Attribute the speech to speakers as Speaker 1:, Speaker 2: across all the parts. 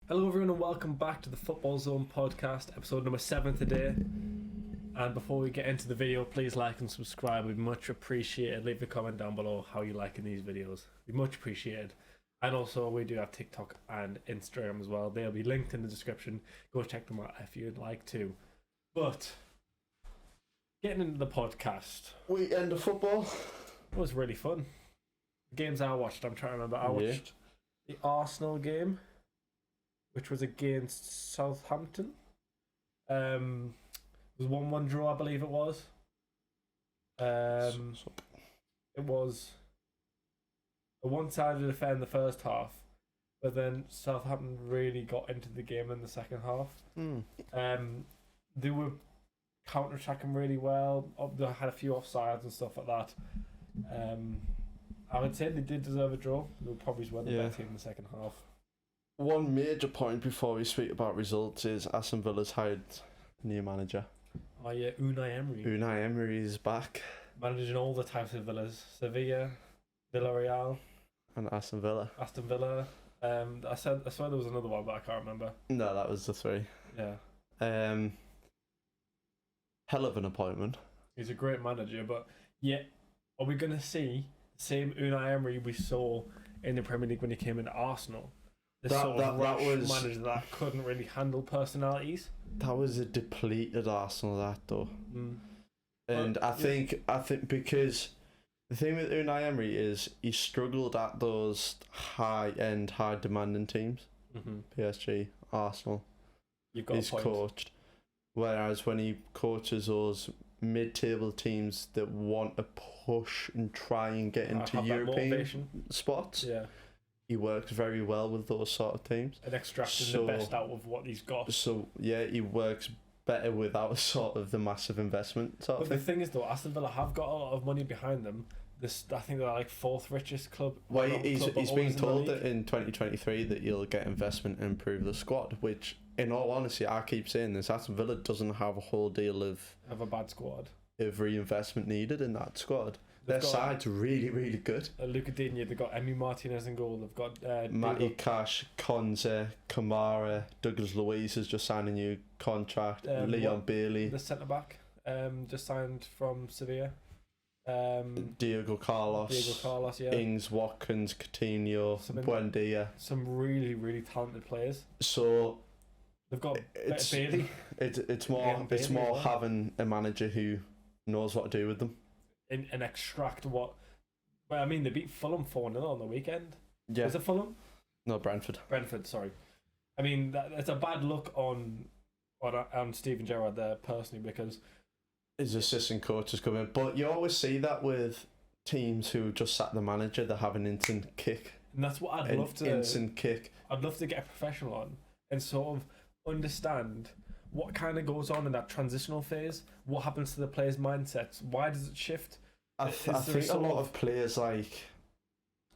Speaker 1: Hello everyone and welcome back to the Football Zone podcast, episode number 7 today. And before we get into the video, please like and subscribe. We'd much appreciated. Leave a comment down below how you liking these videos. We'd much appreciated. And also we do have TikTok and Instagram as well. They'll be linked in the description. Go check them out if you'd like to. But getting into the podcast.
Speaker 2: Weekend of football.
Speaker 1: It was really fun. The games I watched, I'm trying to remember. I watched the Arsenal game, which was against Southampton. It was 1-1 draw, I believe it was. It was a one-sided affair in the first half, but then Southampton really got into the game in the second half. They were counter-attacking really well. They had a few offsides and stuff like that. I would say they did deserve a draw. They were probably were the better team in the second half.
Speaker 2: One major point before we speak about results is Aston Villa's hired a new manager.
Speaker 1: Oh yeah, Unai Emery.
Speaker 2: Unai Emery is back.
Speaker 1: Managing all the types of villas. Sevilla, Villarreal.
Speaker 2: And Aston Villa.
Speaker 1: Aston Villa. I swear there was another one, but I can't remember.
Speaker 2: No, that was the three.
Speaker 1: Yeah.
Speaker 2: Hell of an appointment.
Speaker 1: He's a great manager, but yet, are we going to see the same Unai Emery we saw in the Premier League when he came into Arsenal? That was manager that couldn't really handle personalities.
Speaker 2: That was a depleted Arsenal, that though. And I think because the thing with Unai Emery is he struggled at those high-end, high-demanding teams. PSG, Arsenal. He's coached. Whereas when he coaches those mid-table teams that want to push and try and get into European spots, he works very well with those sort of teams.
Speaker 1: And extracting the best out of what he's got.
Speaker 2: So, yeah, he works better without sort of the massive investment sort of thing.
Speaker 1: The thing is, though, Aston Villa have got a lot of money behind them. I think they're like 4th richest club.
Speaker 2: Well, he's been told that in 2023 that he'll get investment and improve the squad, which, in all honesty, I keep saying this, Aston Villa doesn't have a whole deal of
Speaker 1: a bad squad.
Speaker 2: Of reinvestment needed in that squad. Their side's really, really good.
Speaker 1: Luca Digne, they've got Emery Martinez in goal. They've got
Speaker 2: Matty Cash, Konze, Kamara, Douglas Luiz has just signed a new contract. Leon Bailey,
Speaker 1: the centre back, just signed from Sevilla.
Speaker 2: Diego Carlos,
Speaker 1: yeah.
Speaker 2: Ings, Watkins, Coutinho, Buendia.
Speaker 1: Some really, really talented players.
Speaker 2: So
Speaker 1: they've got Bailey.
Speaker 2: It's more having a manager who knows what to do with them.
Speaker 1: And extract what. Well, I mean, they beat Fulham 4-0 on the weekend.
Speaker 2: Yeah.
Speaker 1: Was it Fulham?
Speaker 2: No, Brentford.
Speaker 1: Brentford, sorry. I mean, that's a bad look on Steven Gerrard there personally, because
Speaker 2: his assistant coaches come in, but you always see that with teams who just sack the manager, they have an instant kick.
Speaker 1: And that's what I'd love to.
Speaker 2: Instant kick.
Speaker 1: I'd love to get a professional on and sort of understand what kind of goes on in that transitional phase. What happens to the players' mindsets? Why does it shift?
Speaker 2: I think a lot of players are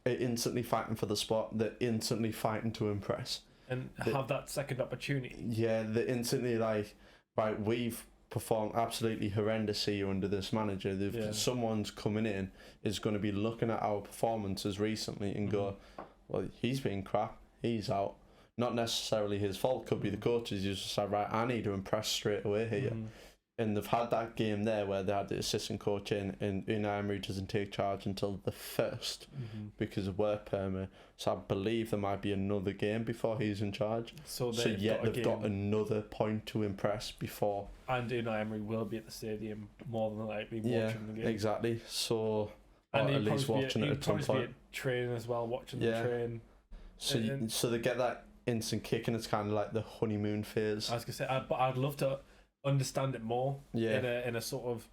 Speaker 2: instantly fighting for the spot. They're instantly fighting to impress
Speaker 1: and have that second opportunity.
Speaker 2: Yeah, they're instantly right, we've performed absolutely horrendously under this manager. Someone's coming in is going to be looking at our performances recently and go, well, he's been crap. He's out. Not necessarily his fault. Could be the coaches. You just said, right, I need to impress straight away here. And they've had that game there where they had the assistant coach in, and Unai Emery doesn't take charge until the 1st because of work permit. So I believe there might be another game before he's in charge. They've got another point to impress before.
Speaker 1: And Unai Emery will be at the stadium more than likely watching the game.
Speaker 2: Exactly. So
Speaker 1: and
Speaker 2: at least watching it at some point.
Speaker 1: Be at training as well, watching the train.
Speaker 2: So they get that instant kick, and it's kind of like the honeymoon phase.
Speaker 1: I was gonna say, but I'd love to understand it more in a sort of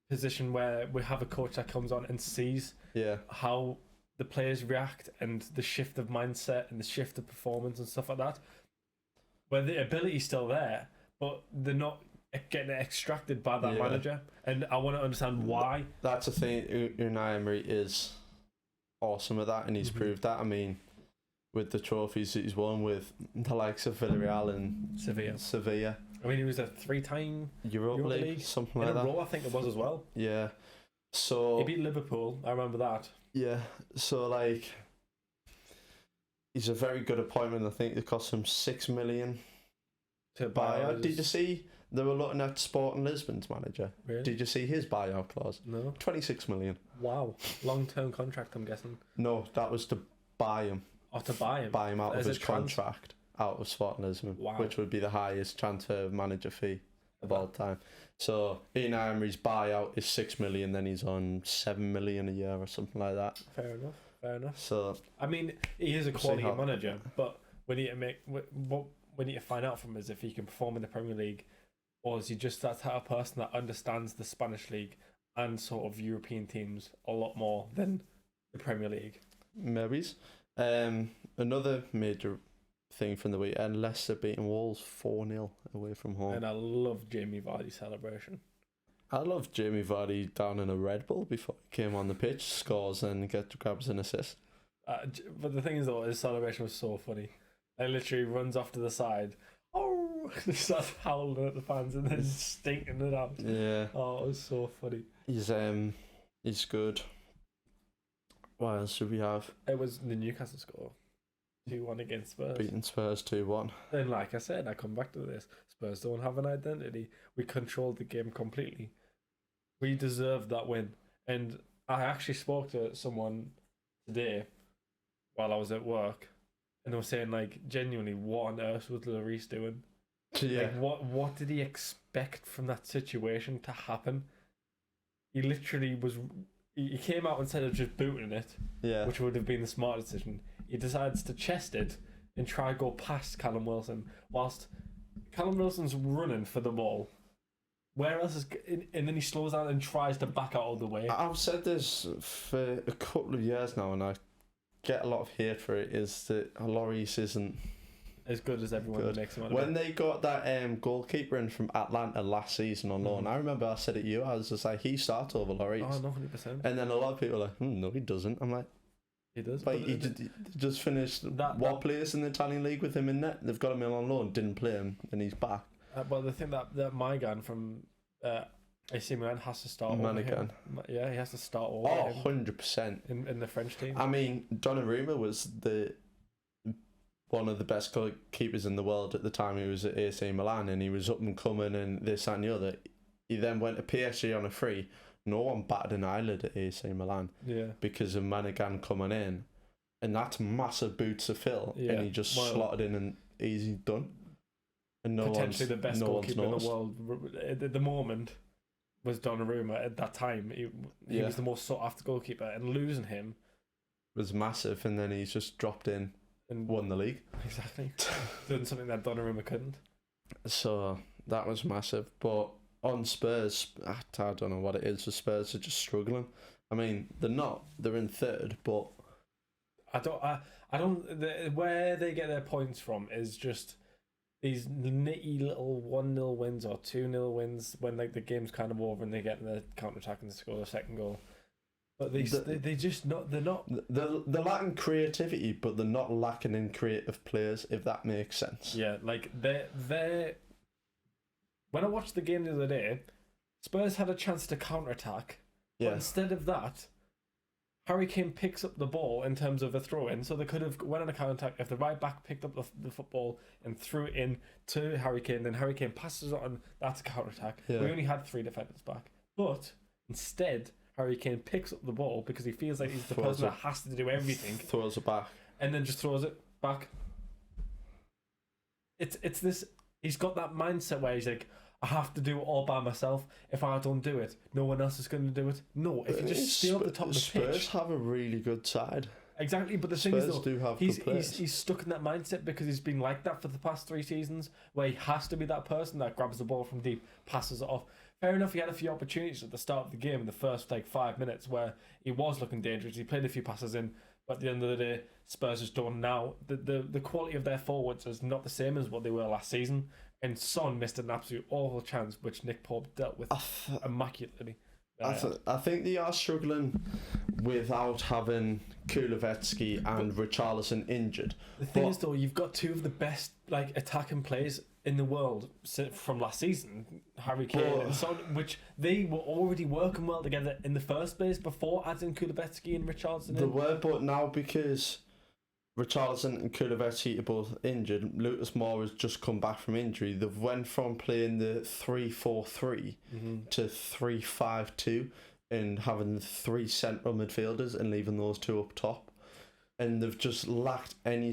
Speaker 1: position where we have a coach that comes on and sees how the players react and the shift of mindset and the shift of performance and stuff like that, where the ability's still there but they're not getting extracted by that manager, and I want to understand why.
Speaker 2: That's the thing. Unai Emery is awesome at that, and he's proved that. I mean, with the trophies that he's won with the likes of Villarreal and Sevilla.
Speaker 1: I mean, he was a 3-time
Speaker 2: Europa League, something like that.
Speaker 1: I think it was as well.
Speaker 2: Yeah. So
Speaker 1: he beat Liverpool. I remember that.
Speaker 2: Yeah. So he's a very good appointment. I think it cost him $6 million
Speaker 1: To
Speaker 2: buyout. Did you see they were looking at Sporting Lisbon's manager?
Speaker 1: Really?
Speaker 2: Did you see his buyout clause?
Speaker 1: No.
Speaker 2: 26 million.
Speaker 1: Wow. Long-term contract, I'm guessing.
Speaker 2: No, that was to buy him.
Speaker 1: Or to buy him.
Speaker 2: Buy him out of his contract, out of Sporting Lisbon,
Speaker 1: Wow.
Speaker 2: which would be the highest transfer manager fee of all time. So Unai Emery's buyout is 6 million, then he's on 7 million a year or something like that.
Speaker 1: Fair enough.
Speaker 2: So
Speaker 1: I mean, he is a quality manager, but we need to what we need to find out from him is if he can perform in the Premier League, or is he just that type of person that understands the Spanish League and sort of European teams a lot more than the Premier League.
Speaker 2: Maybe. Another major thing from the weekend, Leicester beating Wolves 4-0 away from home.
Speaker 1: And I love Jamie Vardy's celebration.
Speaker 2: I love Jamie Vardy down in a Red Bull before he came on the pitch, scores and grabs an assist.
Speaker 1: But the thing is though, his celebration was so funny. He literally runs off to the side. Oh, he starts howling at the fans and then stinking it out.
Speaker 2: Yeah.
Speaker 1: Oh, it was so funny.
Speaker 2: He's good. What else should we have?
Speaker 1: It was the Newcastle score. 2-1 against Spurs.
Speaker 2: Beating Spurs 2-1.
Speaker 1: And like I said, I come back to this. Spurs don't have an identity. We controlled the game completely. We deserved that win. And I actually spoke to someone today while I was at work, and they were saying, like, genuinely, what on earth was Lloris doing?
Speaker 2: Yeah.
Speaker 1: Like, what did he expect from that situation to happen? He literally was... He came out instead of just booting it, which would have been the smart decision. He decides to chest it and try to go past Callum Wilson, whilst Callum Wilson's running for the ball. Where else is... And then he slows down and tries to back out of the way.
Speaker 2: I've said this for a couple of years now, and I get a lot of hate for it, is that Lloris isn't
Speaker 1: as good as everyone that makes him out of
Speaker 2: when they got that goalkeeper in from Atlanta last season on loan, I remember I said it to you, I was just like, he starts over Lloris.
Speaker 1: Oh, no, 100%.
Speaker 2: And then a lot of people are like, no, he doesn't. I'm like,
Speaker 1: he does.
Speaker 2: But he just finished players in the Italian league with him in net. They've got him in on loan, didn't play him, and he's back.
Speaker 1: But the thing that Maigan from AC Milan has to start over him. Yeah, he has to start over him.
Speaker 2: 100%.
Speaker 1: In the French team.
Speaker 2: I mean, Donnarumma was one of the best keepers in the world at the time. He was at AC Milan, and he was up and coming and this and the other. He then went to PSG on a free. No one batted an eyelid at AC Milan because of Manigan coming in, and that's massive boots to fill, and he just slotted in and easy done. And
Speaker 1: potentially the best goalkeeper in the world at the moment was Donnarumma. At that time, he was the most sought after goalkeeper, and losing him
Speaker 2: was massive. And then he's just dropped in and won the league.
Speaker 1: Exactly, doing something that Donnarumma couldn't.
Speaker 2: So that was massive, but. On Spurs, I don't know what it is for Spurs. Are just struggling. I mean, they're not. They're in third, but
Speaker 1: I don't. Where they get their points from is just these nitty little 1-0 wins or 2-0 wins when like the game's kind of over and they get in the counter attack and score a second goal. But they just not. They're not.
Speaker 2: They're lacking creativity, but they're not lacking in creative players. If that makes sense.
Speaker 1: Yeah, like they're. When I watched the game the other day, Spurs had a chance to counter-attack, but instead of that, Harry Kane picks up the ball in terms of a throw-in, so they could have went on a counter-attack if the right back picked up the football and threw it in to Harry Kane, then Harry Kane passes it on, that's a counter-attack. We only had 3 defenders back. But instead, Harry Kane picks up the ball because he feels like he's the person that has to do everything.
Speaker 2: Throws it back.
Speaker 1: And then just throws it back. It's this... He's got that mindset where he's like, I have to do it all by myself. If I don't do it, no one else is going to do it. No, if you just stay at the top of the pitch.
Speaker 2: Spurs have a really good side.
Speaker 1: Exactly, but the thing
Speaker 2: Spurs
Speaker 1: is, though,
Speaker 2: do have good players.
Speaker 1: He's stuck in that mindset because he's been like that for the past 3 seasons, where he has to be that person that grabs the ball from deep, passes it off. Fair enough, he had a few opportunities at the start of the game in the first 5 minutes where he was looking dangerous. He played a few passes in, but at the end of the day, Spurs is done now. The quality of their forwards is not the same as what they were last season. And Son missed an absolute awful chance, which Nick Pope dealt with immaculately.
Speaker 2: I think they are struggling without having Kulusevski and Richarlison injured.
Speaker 1: The thing is, though, you've got 2 of the best attacking players in the world from last season, Harry Kane and Son, which they were already working well together in the first place before adding Kulusevski and Richarlison.
Speaker 2: They were, but now because Richarlison and Kulusevski are both injured. Lucas Moura has just come back from injury. They've went from playing the 3-4-3 to 3-5-2 and having 3 central midfielders and leaving those 2 up top. And they've just lacked any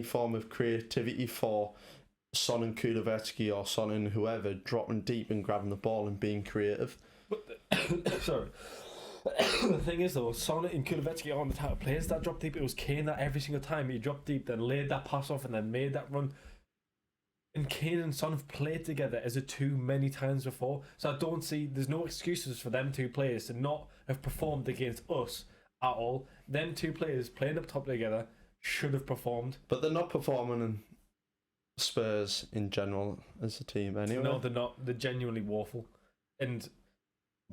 Speaker 2: form of creativity for Son and Kulusevski or Son and whoever dropping deep and grabbing the ball and being creative.
Speaker 1: Sorry. The thing is though, Son and Kulusevski aren't the type of players that drop deep. It was Kane that every single time he dropped deep, then laid that pass off and then made that run. And Kane and Son have played together as a 2 many times before, so I don't see, there's no excuses for them 2 players to not have performed against us at all. Them 2 players playing up top together should have performed.
Speaker 2: But they're not performing in Spurs in general as a team anyway.
Speaker 1: No, they're not. They're genuinely woeful. And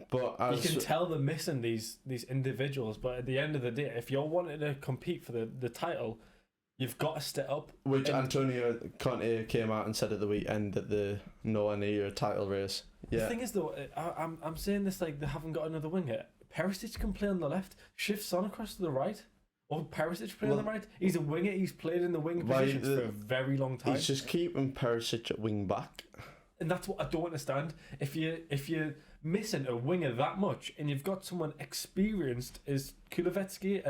Speaker 2: but
Speaker 1: you can tell they're missing these individuals, but at the end of the day, if you're wanting to compete for the title, you've got to step up.
Speaker 2: Which Antonio Conte came out and said at the weekend that the nowhere near a title race. Yeah.
Speaker 1: The thing is though, I'm saying this like they haven't got another winger. Perisic can play on the left, shift Son across to the right, or Perisic play on the right. He's a winger. He's played in the wing positions for a very long time.
Speaker 2: He's just keeping Perisic at wing back.
Speaker 1: And that's what I don't understand. If you're missing a winger that much, and you've got someone experienced as Perisic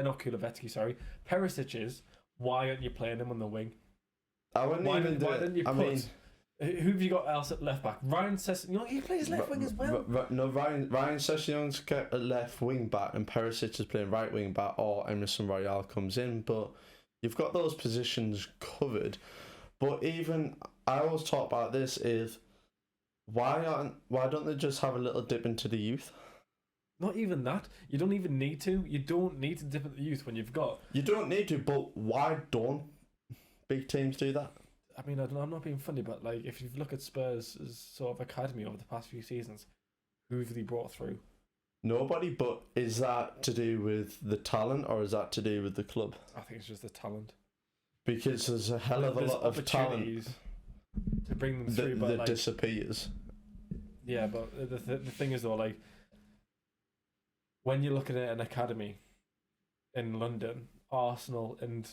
Speaker 1: is, why aren't you playing him on the wing?
Speaker 2: I wouldn't even do it.
Speaker 1: Who have you got else at left back? Ryan Sessegnon, he plays left wing as well.
Speaker 2: Ryan Sessegnon's got a left wing back, and Perisic is playing right wing back, or Emerson Royale comes in. But you've got those positions covered. But even I always talk about this is why don't they just have a little dip into the youth?
Speaker 1: Not even that. You don't even need to. You don't need to dip into the youth when you've got.
Speaker 2: You don't need to, but why don't big teams do that?
Speaker 1: I mean, I'm not being funny, but like if you look at Spurs' sort of academy over the past few seasons, who have they brought through?
Speaker 2: Nobody. But is that to do with the talent, or is that to do with the club?
Speaker 1: I think it's just the talent.
Speaker 2: Because there's a hell of a lot of talent
Speaker 1: to bring them through, but
Speaker 2: that
Speaker 1: like,
Speaker 2: disappears.
Speaker 1: Yeah, but the thing is though, like when you're looking at an academy in London, Arsenal and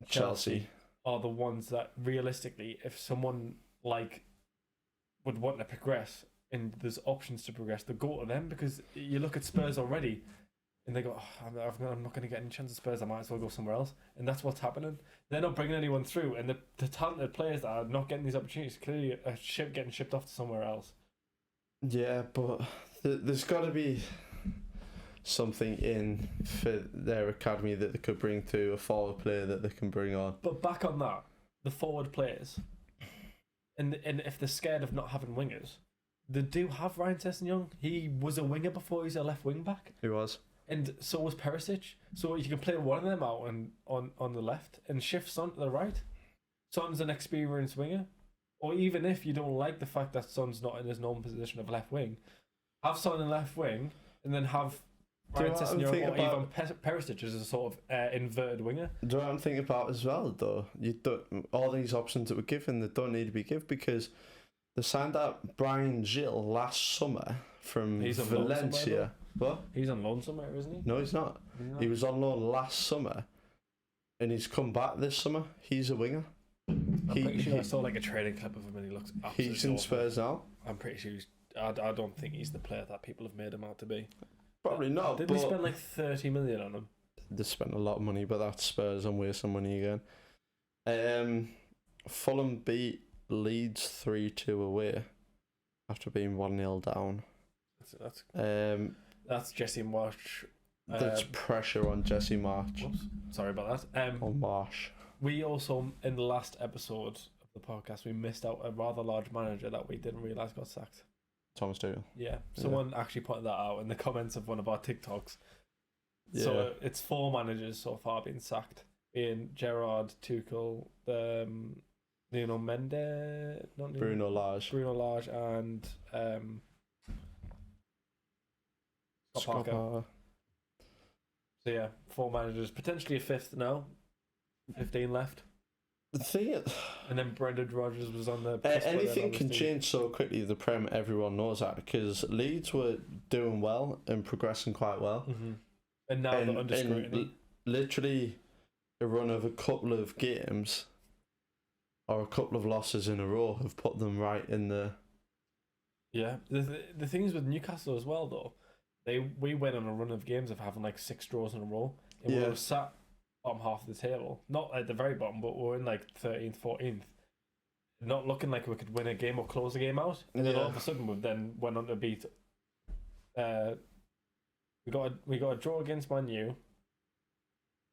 Speaker 1: Chelsea are the ones that realistically, if someone like would want to progress and there's options to progress, they go to them. Because you look at Spurs already and they go, oh, I'm not going to get any chance at Spurs, I might as well go somewhere else. And that's what's happening. They're not bringing anyone through, and the talented players that are not getting these opportunities clearly are getting shipped off to somewhere else.
Speaker 2: Yeah, but there's got to be something in for their academy that they could bring to a forward player that they can bring on.
Speaker 1: But back on that, the forward players, and if they're scared of not having wingers, they do have Ryan Sessegnon. He was a winger before. He's a left wing back.
Speaker 2: He was.
Speaker 1: And so was Perisic. So you can play one of them out on the left and shift Son to the right. Son's an experienced winger. Or even if you don't like the fact that Son's not in his normal position of left wing, have Son in left wing and then have Ryan Sessegnon or even Perisic as a sort of inverted winger.
Speaker 2: Do you know what I'm thinking about as well, though? All these options that were given that don't need to be given, because they signed out Brian Gil last summer from Valencia. What?
Speaker 1: He's on loan somewhere, isn't he?
Speaker 2: No, he's not. He was on loan last summer, and he's come back this summer. He's a winger.
Speaker 1: I'm pretty sure I saw like a training clip of him, and he looks absolutely
Speaker 2: He's in
Speaker 1: awful.
Speaker 2: Spurs now.
Speaker 1: I'm pretty sure I don't think he's the player that people have made him out to be.
Speaker 2: Probably not.
Speaker 1: Didn't they spend like 30 million on him?
Speaker 2: They spent a lot of money, but that's Spurs and wasting money again. Fulham beat Leeds 3-2 away after being 1-0 down.
Speaker 1: That's Jesse Marsh.
Speaker 2: That's pressure on Jesse Marsh.
Speaker 1: Whoops, sorry about that.
Speaker 2: On Marsh.
Speaker 1: We also, in the last episode of the podcast, we missed out a rather large manager that we didn't realise got sacked.
Speaker 2: Thomas Tuchel.
Speaker 1: Yeah, someone actually pointed that out in the comments of one of our TikToks.
Speaker 2: Yeah.
Speaker 1: So it's 4 managers so far being sacked, being Gerrard, Tuchel,
Speaker 2: Bruno
Speaker 1: Lage, and Scott Parker. So yeah, 4 managers, potentially a 5th now. 15 left.
Speaker 2: The thing,
Speaker 1: and then Brendan Rodgers was on the.
Speaker 2: Anything can change so quickly. The Prem, everyone knows that, because Leeds were doing well and progressing quite well,
Speaker 1: and now they're under scrutiny.
Speaker 2: Literally, a run of a couple of games or a couple of losses in a row have put them right in the.
Speaker 1: Yeah, the things with Newcastle as well though, we went on a run of games of having like 6 draws in a row, and we were sat bottom half of the table, not at the very bottom, but we're in like 13th, 14th, not looking like we could win a game or close a game out, and then all of a sudden we then went on to beat. We got a draw against Man U,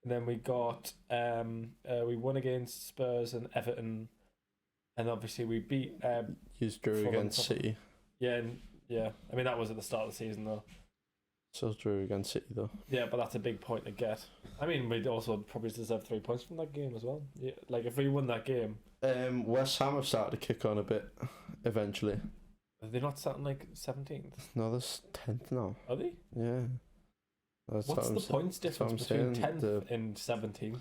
Speaker 1: and then we won against Spurs and Everton, and obviously we beat.
Speaker 2: You drew against City.
Speaker 1: Yeah, I mean, that was at the start of the season, though.
Speaker 2: So drew against City, though.
Speaker 1: Yeah, but that's a big point to get. I mean, we'd also probably deserve 3 points from that game as well. Yeah, like, if we won that game...
Speaker 2: West Ham have started to kick on a bit, eventually.
Speaker 1: Are they not starting, like, 17th?
Speaker 2: No, they're 10th now.
Speaker 1: Are they?
Speaker 2: Yeah.
Speaker 1: What's the points difference between 10th and 17th?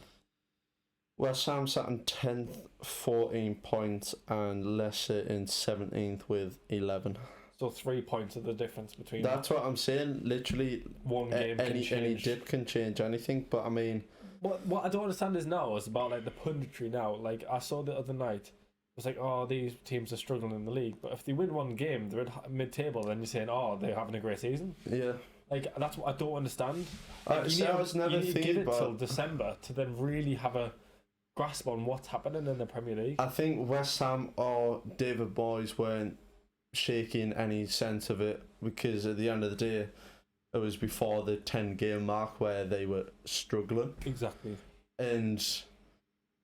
Speaker 2: West Ham sat in 10th, 14 points, and Leicester in 17th with 11.
Speaker 1: So 3 points are the difference between.
Speaker 2: That's what I'm saying. Literally,
Speaker 1: one game can change.
Speaker 2: Any dip can change anything. But I mean,
Speaker 1: what I don't understand is now is about like the punditry now. Like I saw the other night, it was like, oh, these teams are struggling in the league, but if they win one game, they're at mid-table. Then you're saying, oh, they're having a great season.
Speaker 2: Yeah.
Speaker 1: Like that's what I don't understand.
Speaker 2: Like, you need to
Speaker 1: give it till December to then really have a grasp on what's happening in the Premier League.
Speaker 2: I think West Ham or David Boyes weren't shaking any sense of it, because at the end of the day it was before the 10-game mark where they were struggling.
Speaker 1: Exactly.
Speaker 2: And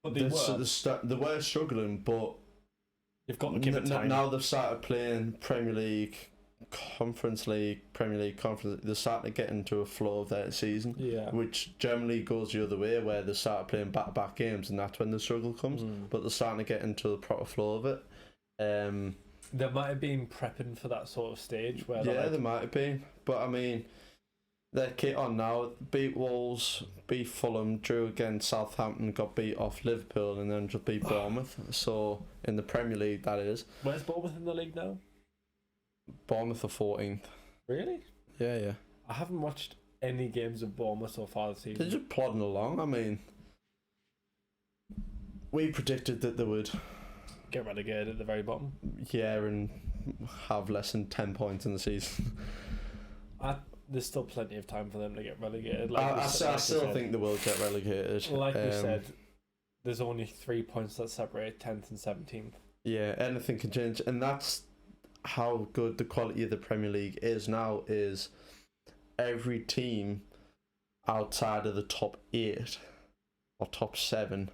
Speaker 1: but they
Speaker 2: were struggling, but
Speaker 1: you've got to give it time.
Speaker 2: Now they've started playing Premier League, Conference League, Premier League, Conference League. They're starting to get into a flow of their season, which generally goes the other way, where they start playing back-to-back games, and that's when the struggle comes. But they're starting to get into the proper flow of it.
Speaker 1: They might have been prepping for that sort of stage where
Speaker 2: they might have been, but I mean, they're kit on now. Beat Wolves, beat Fulham, drew against Southampton, got beat off Liverpool, and then just beat Bournemouth. So in the Premier League, that is.
Speaker 1: Where's Bournemouth in the league now?
Speaker 2: Bournemouth are 14th.
Speaker 1: Really?
Speaker 2: Yeah.
Speaker 1: I haven't watched any games of Bournemouth so far this season.
Speaker 2: They're just plodding along. I mean, we predicted that they would
Speaker 1: get relegated at the very bottom.
Speaker 2: Yeah, and have less than 10 points in the season.
Speaker 1: There's still plenty of time for them to get relegated.
Speaker 2: I still think they will get relegated.
Speaker 1: Like we said, there's only 3 points that separate 10th and 17th.
Speaker 2: Yeah, anything can change, and that's how good the quality of the Premier League is now. Is every team outside of the top 8 or top 7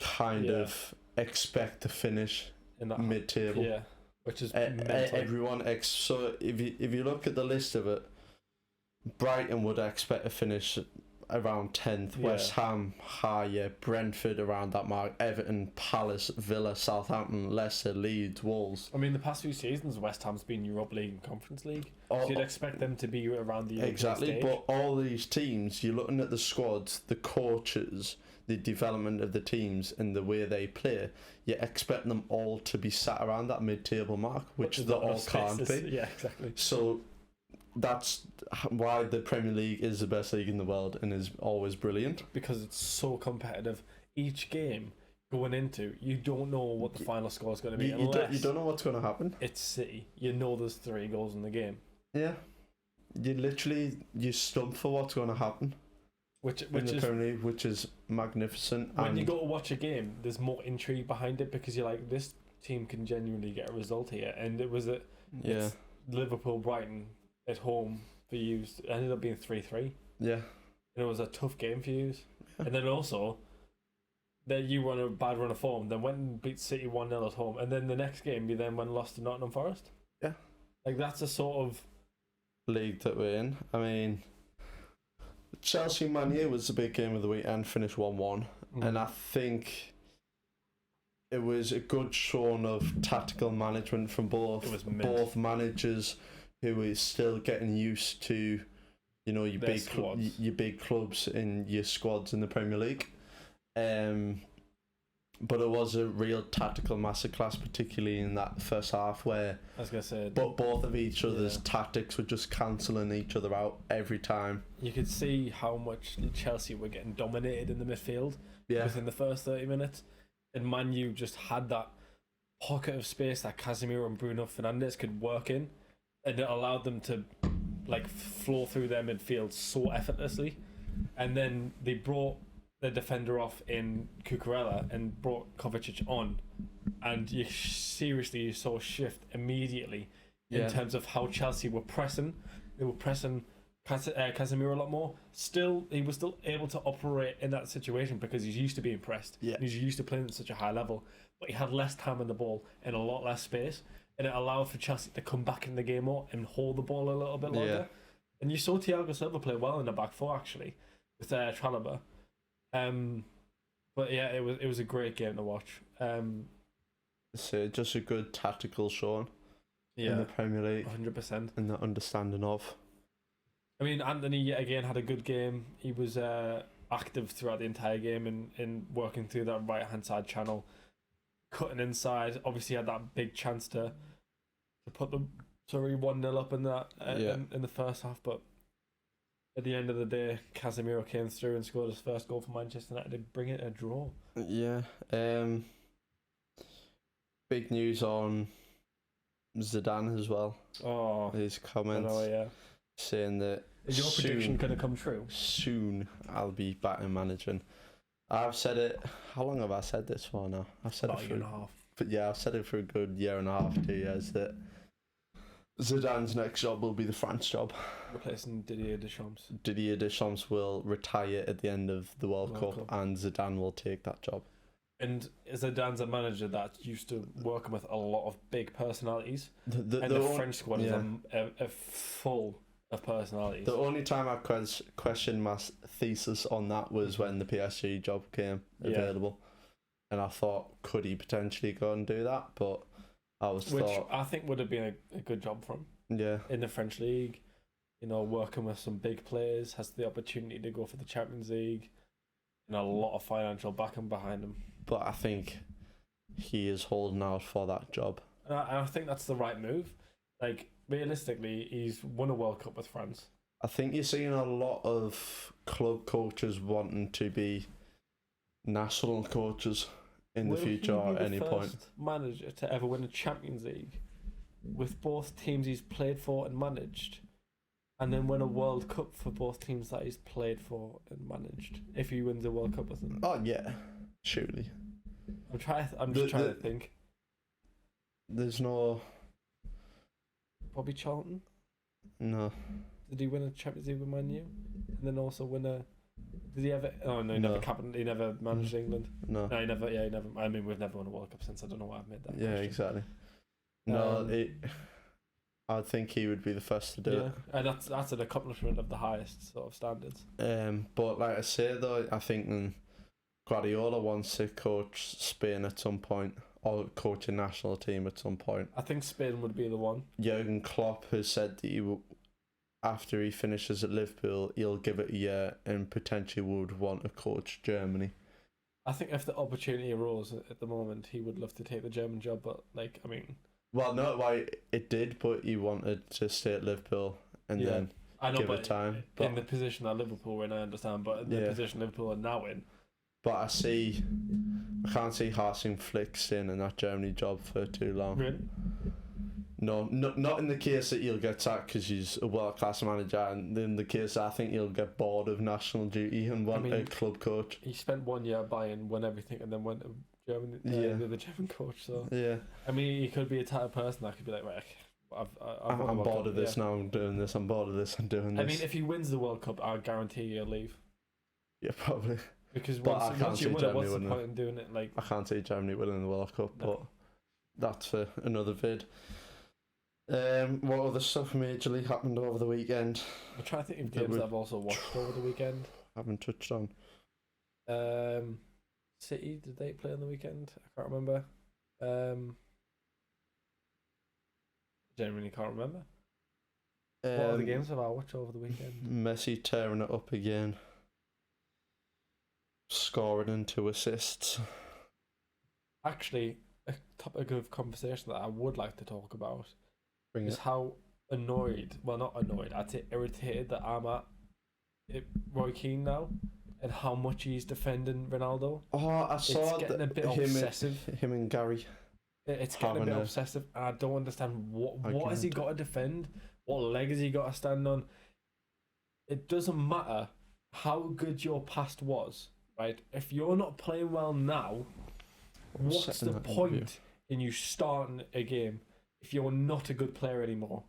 Speaker 2: kind of expect to finish in that mid-table.
Speaker 1: Yeah, which is mental.
Speaker 2: Everyone. So if you look at the list of it, Brighton would expect to finish around 10th, West Ham higher, Brentford around that mark, Everton, Palace, Villa, Southampton, Leicester, Leeds, Wolves.
Speaker 1: I mean, the past few seasons, West Ham's been Europa League and Conference League, so you'd expect them to be around the European stage.
Speaker 2: But all these teams, you're looking at the squads, the coaches, the development of the teams and the way they play, you expect them all to be sat around that mid-table mark, which they all can't be.
Speaker 1: Yeah, exactly.
Speaker 2: So that's why the Premier League is the best league in the world and is always brilliant.
Speaker 1: Because it's so competitive. Each game going into, you don't know what the final score is going to be.
Speaker 2: You don't know what's going to happen.
Speaker 1: It's City. You know there's 3 goals in the game.
Speaker 2: Yeah. You stump for what's going to happen. Which in the Premier League, which is magnificent.
Speaker 1: When you go to watch a game, there's more intrigue behind it, because you're like, this team can genuinely get a result here. And it was it's Liverpool Brighton at home for you. It ended up being 3-3.
Speaker 2: Yeah.
Speaker 1: And it was a tough game for you. Yeah. And then also, then you won a bad run of form, then went and beat City 1-0 at home, and then the next game you then went and lost to Nottingham Forest.
Speaker 2: Yeah.
Speaker 1: Like, that's a sort of
Speaker 2: league that we're in. I mean, Chelsea Man U was the big game of the weekend, finished 1-1, and I think it was a good showing of tactical management from both managers, who is still getting used to, your big clubs in your squads in the Premier League. But it was a real tactical masterclass, particularly in that first half, where
Speaker 1: I was gonna say,
Speaker 2: but both of each other's tactics were just cancelling each other out every time.
Speaker 1: you could see how much Chelsea were getting dominated in the midfield within the first 30 minutes, and Man U just had that pocket of space that Casemiro and Bruno Fernandes could work in, and it allowed them to like flow through their midfield so effortlessly. And then they brought the defender off in Cucurella and brought Kovacic on, and you seriously saw a shift immediately in terms of how Chelsea were pressing. They were pressing Casemiro a lot more. Still, he was still able to operate in that situation because he's used to being pressed.
Speaker 2: Yeah.
Speaker 1: He's used to playing at such a high level, but he had less time on the ball and a lot less space, and it allowed for Chelsea to come back in the game more and hold the ball a little bit longer.
Speaker 2: Yeah.
Speaker 1: And you saw Thiago Silva play well in the back four actually with Chalobah. But yeah, it was a great game to watch.
Speaker 2: So just a good tactical showing in the Premier League,
Speaker 1: 100%.
Speaker 2: and the understanding of.
Speaker 1: I mean, Anthony yet again had a good game. He was active throughout the entire game in working through that right hand side channel, cutting inside. Obviously, had that big chance to put them 1-0 up in that in the first half, but at the end of the day, Casemiro came through and scored his first goal for Manchester United to bring it a draw.
Speaker 2: Yeah. Big news on Zidane as well.
Speaker 1: Oh,
Speaker 2: his comments saying that
Speaker 1: is your prediction going to come true?
Speaker 2: Soon I'll be back in managing. I've said it. How long have I said this for now? I've said
Speaker 1: about
Speaker 2: it
Speaker 1: a year and a half.
Speaker 2: But yeah, I've said it for a good year and a half, 2 years, that Zidane's next job will be the France job.
Speaker 1: Replacing Didier Deschamps.
Speaker 2: Didier Deschamps will retire at the end of the World Cup, and Zidane will take that job. And
Speaker 1: Zidane's a manager that's used to working with a lot of big personalities. The French squad is a full of personalities.
Speaker 2: The only time I questioned my thesis on that was when the PSG job came available. And I thought, could he potentially go and do that? But Which
Speaker 1: I think would have been a good job for him.
Speaker 2: Yeah.
Speaker 1: In the French league, working with some big players, has the opportunity to go for the Champions League, and a lot of financial backing behind him.
Speaker 2: But I think he is holding out for that job.
Speaker 1: And I think that's the right move. Like, realistically, he's won a World Cup with France.
Speaker 2: I think you're seeing a lot of club coaches wanting to be national coaches in the future at any point.
Speaker 1: Manager to ever win a Champions League with both teams he's played for and managed, and then win a World Cup for both teams that he's played for and managed. If he wins a World Cup with them.
Speaker 2: Oh yeah, surely.
Speaker 1: I'm just trying to think.
Speaker 2: There's no.
Speaker 1: Bobby Charlton?
Speaker 2: No.
Speaker 1: Did he win a Champions League with Man U? And then also win a... Did he ever... Oh, no, he never captained... He never managed England?
Speaker 2: No.
Speaker 1: No, he never... Yeah, he never... I mean, we've never won a World Cup since. I don't know why I've made that
Speaker 2: question. Exactly. No, I think he would be the first to do it.
Speaker 1: And that's an accomplishment of the highest sort of standards.
Speaker 2: But like I say, though, I think Guardiola wants to coach Spain at some point, or coach a national team at some point.
Speaker 1: I think Spain would be the one.
Speaker 2: Jurgen Klopp has said that after he finishes at Liverpool, he'll give it a year and potentially would want to coach Germany.
Speaker 1: I think if the opportunity arose at the moment, he would love to take the German job, but
Speaker 2: Well, no, it did, but he wanted to stay at Liverpool and then give it time.
Speaker 1: But in the position that Liverpool were in, I understand, but in the position Liverpool are now in.
Speaker 2: But I can't see Harsing Flick staying in that Germany job for too long.
Speaker 1: Really?
Speaker 2: No, not in the case that he'll get sacked because he's a world-class manager, and in the case that I think he'll get bored of national duty and want a club coach.
Speaker 1: He spent 1 year at Bayern, won everything, and then went to Germany with the German coach. So I mean, he could be a type of person that could be like, right,
Speaker 2: I'm bored of this now. I'm doing this. I'm bored of this. I'm doing this.
Speaker 1: I mean, if he wins the World Cup, I guarantee he'll leave.
Speaker 2: Yeah, probably.
Speaker 1: Because once you win it, what's the point in doing it?
Speaker 2: I can't see Germany winning the World Cup, but that's for another vid. What other stuff majorly happened over the weekend?
Speaker 1: I'm trying to think of games that I've also watched over the weekend.
Speaker 2: Haven't touched on.
Speaker 1: City, did they play on the weekend? I can't remember. Genuinely can't remember. What other games have I watched over the weekend?
Speaker 2: Messi tearing it up again. Scoring and 2 assists.
Speaker 1: actually, a topic of conversation that I would like to talk about
Speaker 2: Bring
Speaker 1: is
Speaker 2: it.
Speaker 1: how not annoyed, I'd say irritated that I'm at Roy Keane now, and how much he's defending Ronaldo.
Speaker 2: Oh, I saw
Speaker 1: It's getting a bit obsessive.
Speaker 2: Him and Gary.
Speaker 1: It's getting a bit obsessive, and I don't understand what has he got to defend? What leg has he got to stand on? It doesn't matter how good your past was, right? If you're not playing well now, what's the point in you starting a game if you're not a good player anymore?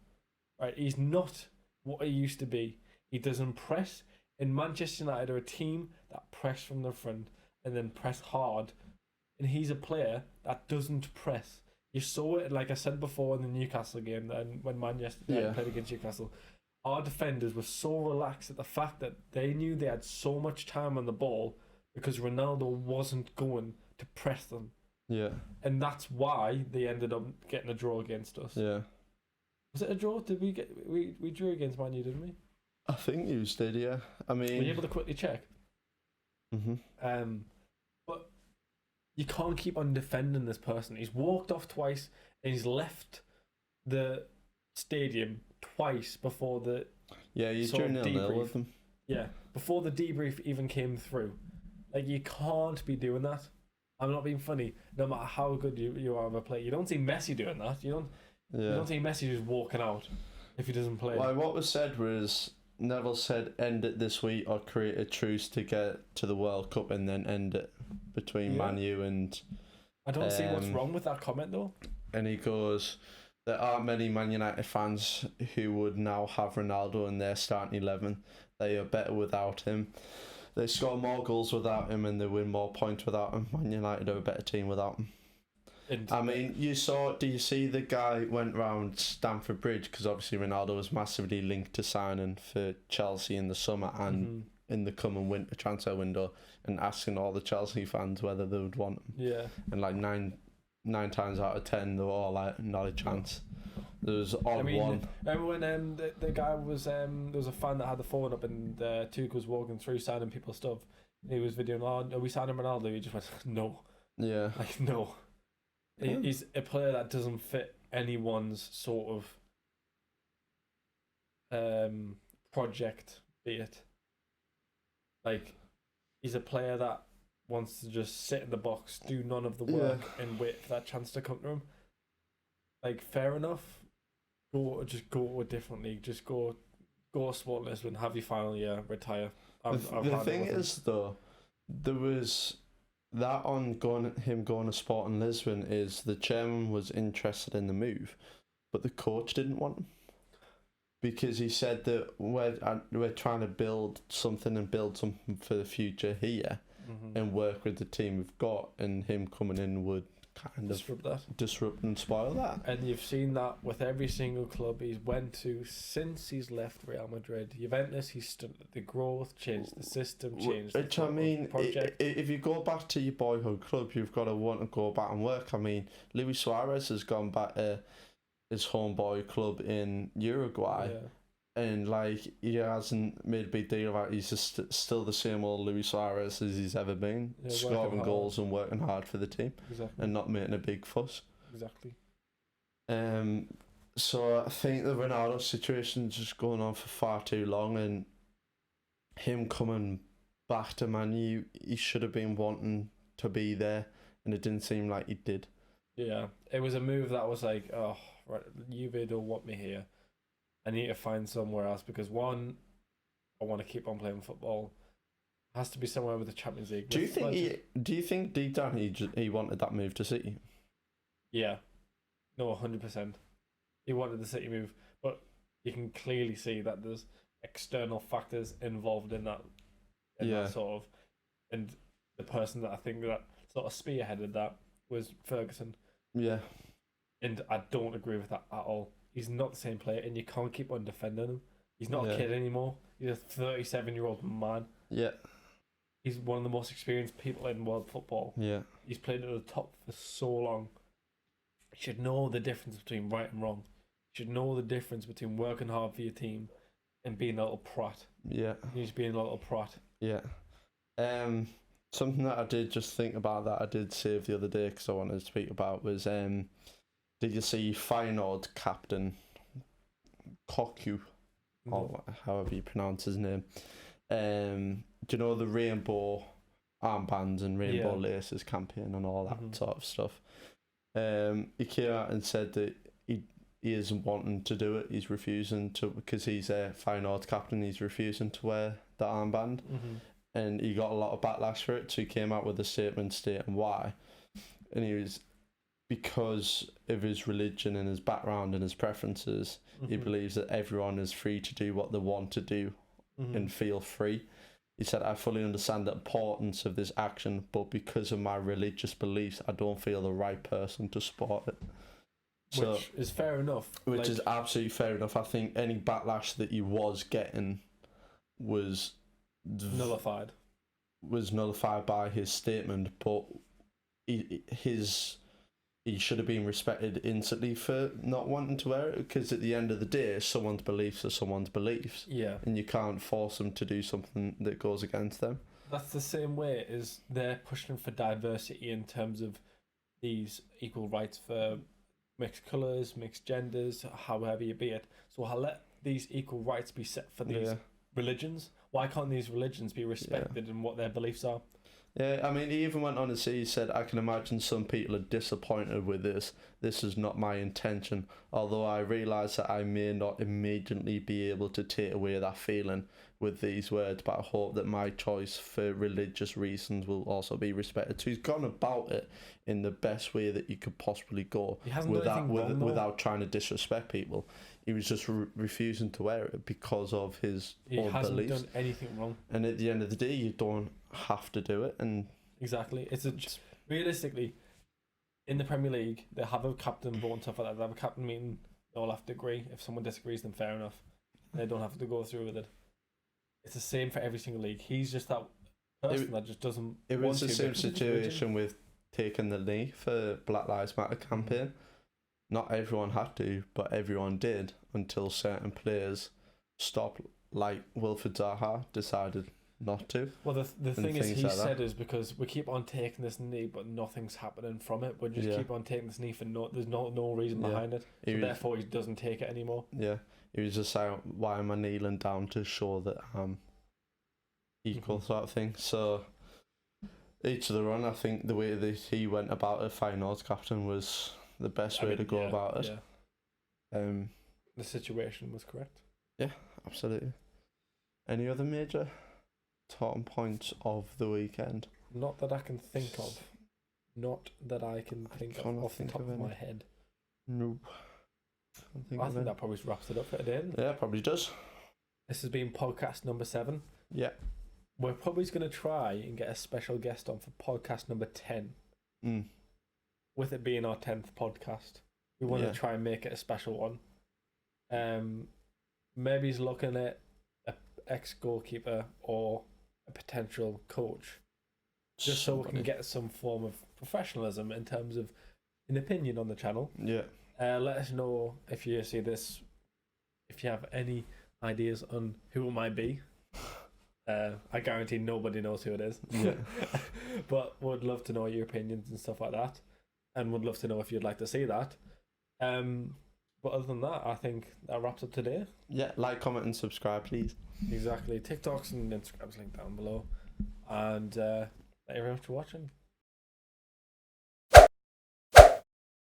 Speaker 1: Right? He's not what he used to be. He doesn't press. And Manchester United are a team that press from the front and then press hard. And he's a player that doesn't press. You saw it, like I said before, in the Newcastle game, and when Manchester United played against Newcastle. Our defenders were so relaxed at the fact that they knew they had so much time on the ball because Ronaldo wasn't going to press them.
Speaker 2: Yeah.
Speaker 1: And that's why they ended up getting a draw against us.
Speaker 2: Yeah.
Speaker 1: Was it a draw? Did we drew against Man U, didn't we?
Speaker 2: I think you did, yeah. I mean,
Speaker 1: were you able to quickly check? But you can't keep on defending this person. He's walked off twice and he's left the stadium twice before the
Speaker 2: you drew 0-0 with them.
Speaker 1: Yeah, before the debrief even came through. Like, you can't be doing that. I'm not being funny. No matter how good you are of a player, you don't see Messi doing that. You don't see Messi just walking out if he doesn't play.
Speaker 2: Well, what was said was Neville said end it this week or create a truce to get to the World Cup and then end it between Man U and.
Speaker 1: I don't see what's wrong with that comment though.
Speaker 2: And he goes, there aren't many Man United fans who would now have Ronaldo in their starting 11. They are better without him. They score more goals without him and they win more points without him. Man United are a better team without him. I mean, do you see the guy went round Stamford Bridge, because obviously Ronaldo was massively linked to signing for Chelsea in the summer and in the coming winter transfer window, and asking all the Chelsea fans whether they would want him.
Speaker 1: Yeah.
Speaker 2: And like nine times out of 10, they were all like, not a chance. There was one.
Speaker 1: Remember when the guy was there was a fan that had the phone up and Tuchel was walking through signing people's stuff. And he was videoing, are we signing Ronaldo? He just went, no.
Speaker 2: Yeah.
Speaker 1: Like, no. He's a player that doesn't fit anyone's sort of project, be it. Like, he's a player that wants to just sit in the box, do none of the work, and wait for that chance to come to him. Like, fair enough. Just go to a different league. Just go Sport Lisbon, have your final year, retire.
Speaker 2: The thing is, though, there was that on him going to Sporting Lisbon is the chairman was interested in the move, but the coach didn't want him because he said that we're trying to build something for the future here and work with the team we've got, and him coming in would kind of disrupt and spoil that.
Speaker 1: And you've seen that with every single club he's went to since he's left Real Madrid. Juventus, he's stunted the growth, changed the system, changed the project.
Speaker 2: If you go back to your boyhood club, you've got to want to go back and work. I mean, Luis Suarez has gone back to his homeboy club in Uruguay. Yeah. And like, he hasn't made a big deal about it. He's just still the same old Luis Suarez as he's ever been, scoring goals and working hard for the team, and not making a big fuss.
Speaker 1: Exactly.
Speaker 2: So I think the Ronaldo situation is just going on for far too long, and him coming back to Man U, he should have been wanting to be there, and it didn't seem like he did.
Speaker 1: Yeah, it was a move that was like, oh, right, Juve don't want me here. I need to find somewhere else because one, I want to keep on playing football. It has to be somewhere with the Champions League.
Speaker 2: Do you think deep down he wanted that move to City?
Speaker 1: Yeah, no, 100%. He wanted the City move, but you can clearly see that there's external factors involved in that. That sort of, and the person that I think that sort of spearheaded that was Ferguson.
Speaker 2: Yeah,
Speaker 1: and I don't agree with that at all. He's not the same player, and you can't keep on defending him. He's not a kid anymore. He's a 37-year-old man.
Speaker 2: Yeah.
Speaker 1: He's one of the most experienced people in world football.
Speaker 2: Yeah.
Speaker 1: He's played at the top for so long. You should know the difference between right and wrong. You should know the difference between working hard for your team and being a little prat.
Speaker 2: Yeah.
Speaker 1: He's being a little prat.
Speaker 2: Yeah. Something that I did just think about that I did save the other day because I wanted to speak about was did you see Feyenoord captain Koku, or however you pronounce his name? Do you know the rainbow armbands and rainbow laces campaign and all that sort of stuff? He came out and said that he isn't wanting to do it. He's refusing to, because he's a Feyenoord captain. He's refusing to wear the armband, and he got a lot of backlash for it. So he came out with a statement stating why, and he was because of his religion and his background and his preferences. He believes that everyone is free to do what they want to do and feel free. He said, I fully understand the importance of this action, but because of my religious beliefs, I don't feel the right person to support it.
Speaker 1: Which is fair enough.
Speaker 2: Which is absolutely fair enough. I think any backlash that he was getting was
Speaker 1: nullified.
Speaker 2: Was nullified by his statement, but he should have been respected instantly for not wanting to wear it, because at the end of the day, someone's beliefs are someone's beliefs.
Speaker 1: Yeah.
Speaker 2: And you can't force them to do something that goes against them.
Speaker 1: That's the same way as they're pushing for diversity in terms of these equal rights for mixed colours, mixed genders, however you be it. So I'll let these equal rights be set for these religions. Why can't these religions be respected in what their beliefs are?
Speaker 2: Yeah, I mean, he even went on to say, he said, I can imagine some people are disappointed with this. This is not my intention, although I realise that I may not immediately be able to take away that feeling with these words, but I hope that my choice for religious reasons will also be respected. So he's gone about it in the best way that you could possibly go, without trying to disrespect people. He was just refusing to wear it because of his own beliefs. He hasn't done
Speaker 1: anything wrong.
Speaker 2: And at the end of the day, you don't have to do it. And
Speaker 1: exactly, realistically, in the Premier League, they have a captain vote and stuff like that. They have a captain meeting. They all have to agree. If someone disagrees, then fair enough. They don't have to go through with it. It's the same for every single league. He's just that person that just doesn't.
Speaker 2: It was the same situation with taking the knee for Black Lives Matter campaign. Not everyone had to, but everyone did until certain players stopped, like Wilfried Zaha decided not to.
Speaker 1: Well, the thing is, he said is because we keep on taking this knee, but nothing's happening from it. We just keep on taking this knee for there's no reason behind it. So therefore, he doesn't take it anymore.
Speaker 2: Yeah, he was just like, why am I kneeling down to show that I'm equal, sort of thing. So each of the run, I think the way that he went about it, Feyenoord's captain, was the best way to go about it.
Speaker 1: Yeah. The situation was correct.
Speaker 2: Yeah, absolutely. Any other major talking points of the weekend?
Speaker 1: Not that I can think of. Not that I can think of off the top of my head.
Speaker 2: Nope.
Speaker 1: I think that probably wraps it up for today.
Speaker 2: Yeah, probably does.
Speaker 1: This has been podcast number 7.
Speaker 2: Yeah.
Speaker 1: We're probably going to try and get a special guest on for podcast number 10. With it being our 10th podcast, we want to try and make it a special one. Maybe he's looking at an ex-goalkeeper or a potential coach, just so we can get some form of professionalism in terms of an opinion on the channel.
Speaker 2: Yeah.
Speaker 1: Let us know if you see this, if you have any ideas on who it might be. I guarantee nobody knows who it is.
Speaker 2: Yeah.
Speaker 1: But would love to know your opinions and stuff like that. And would love to know if you'd like to see that. But other than that, I think that wraps up today.
Speaker 2: Yeah, like, comment and subscribe, please.
Speaker 1: Exactly. TikToks and Instagrams linked down below. And thank you very much for watching.